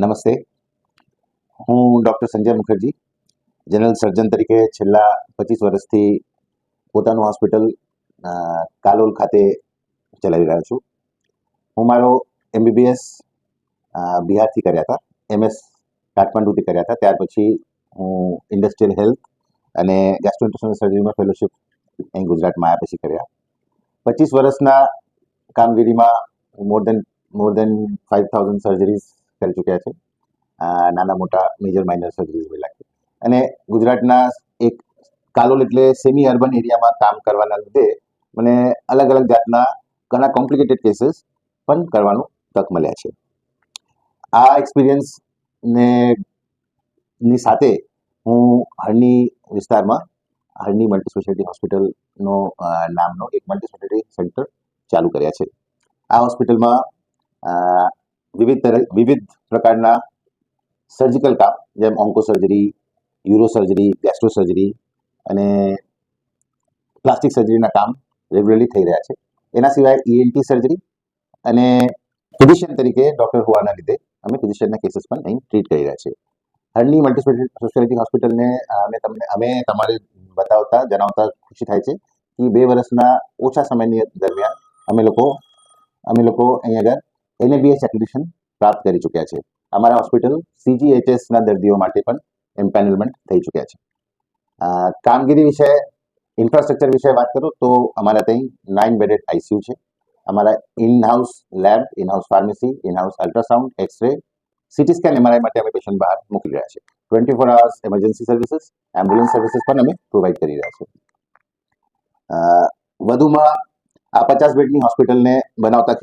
નમસ્તે. હું doctor Sanjay Mukherjee, general સર્જન તરીકે છેલ્લા 25 વર્ષથી પોતાનું હોસ્પિટલ કાલોલ ખાતે ચલાવી રહ્યો છું. હું મારો MBBS બિહારથી કર્યા હતા, MS કાઠમંડુથી કર્યા હતા. ત્યાર પછી હું ઇન્ડસ્ટ્રીયલ હેલ્થ અને ગેસ્ટ્રોઇન્ટેસ્ટાઇનલ સર્જરીમાં ફેલોશિપ અહીં ગુજરાતમાં આવ્યા પછી કર્યા. 25 વર્ષના કામગીરીમાં મોર દેન 5000 સર્જરીઝ કરી ચૂક્યા છે, નાના મોટા મેજર માઇનર સર્જરીઝ મિલા કે. અને ગુજરાતના એક કાલોલ એટલે સેમી અર્બન એરિયામાં કામ કરવાના લીધે મને અલગ અલગ જાતના ઘણા કોમ્પ્લિકેટેડ કેસીસ પણ કરવાનું તક મળ્યા છે. આ એક્સપિરિયન્સને ની સાથે હું હરણી વિસ્તારમાં હરણી મલ્ટી સ્પેશિયાલિટી હોસ્પિટલનો નામનો એક મલ્ટી સ્પેશિયાલિટી સેન્ટર ચાલુ કર્યા છે. આ હોસ્પિટલમાં વિવિધ પ્રકારના સર્જિકલ કામ જેમ onco surgery, euro surgery, gastro surgery અને પ્લાસ્ટિક સર્જરીના કામ રેગ્યુલરલી થઈ રહ્યા છે. એના સિવાય ENT સર્જરી અને ફિઝિશિયન તરીકે ડૉક્ટર હોવાના લીધે અમે ફિઝિશિયનના કેસીસ પણ અહીં ટ્રીટ કરી રહ્યા છીએ. હરણી મલ્ટી સ્પેશિયાલિટી હોસ્પિટલને અમે તમારે જણાવતા ખુશી થાય છે કે 2 વર્ષના ઓછા સમયની દરમિયાન અમે લોકો અહીં આગળ NABH એક્રેડિટેશન પ્રાપ્ત કરી ચૂક્યા છે. અમારા હોસ્પિટલ CGHSના દર્દીઓ માટે પણ એમ્પેનલમેન્ટ થઈ ચૂક્યા છે. કામગીરી વિશે, ઇન્ફ્રાસ્ટ્રક્ચર વિશે વાત કરું તો અમારા ત્યાં 9 બેડેડ ICU છે. અમારા in-house lab, in-house pharmacy, in-house ultrasound, x-ray, CT scan, MRI માટે અમે પેશન્ટ બહાર મોકલી રહ્યા છીએ. 24 hours emergency services, ambulance services પણ અમે પ્રોવાઈડ કરી રહ્યા છીએ. વધુમાં આ 50 બેડની હોસ્પિટલને ચલાવતા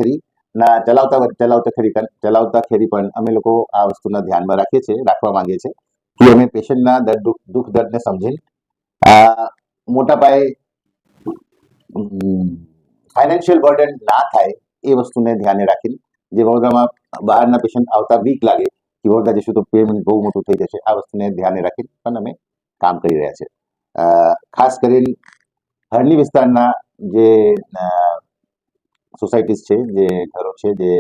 ખેરી પણ અમે લોકો આ વસ્તુના ધ્યાનમાં રાખવા માંગીએ છીએ કે અમે પેશન્ટના દુઃખ દર્દને સમજીને મોટા પાયે ફાઇનાન્શિયલ બર્ડન ના થાય એ વસ્તુને ધ્યાને રાખીને, જે વડોદરામાં બહારના પેશન્ટ આવતા વીક લાગે કે વડોદરા જઈશું તો પેમેન્ટ બહુ મોટું થઈ જશે, આ વસ્તુને ધ્યાને રાખીને પણ અમે કામ કરી રહ્યા છીએ. ખાસ કરીને હરણી વિસ્તારના જે સોસાયટીઝ છે, જે ઘરો છે, જે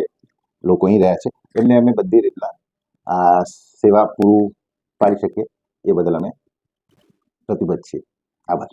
લોકો અહીં રહ્યા છે, એમને અમે બધી રીતના સેવા પૂરું પાડી શકીએ એ બદલ અમે પ્રતિબદ્ધ છીએ. આભાર.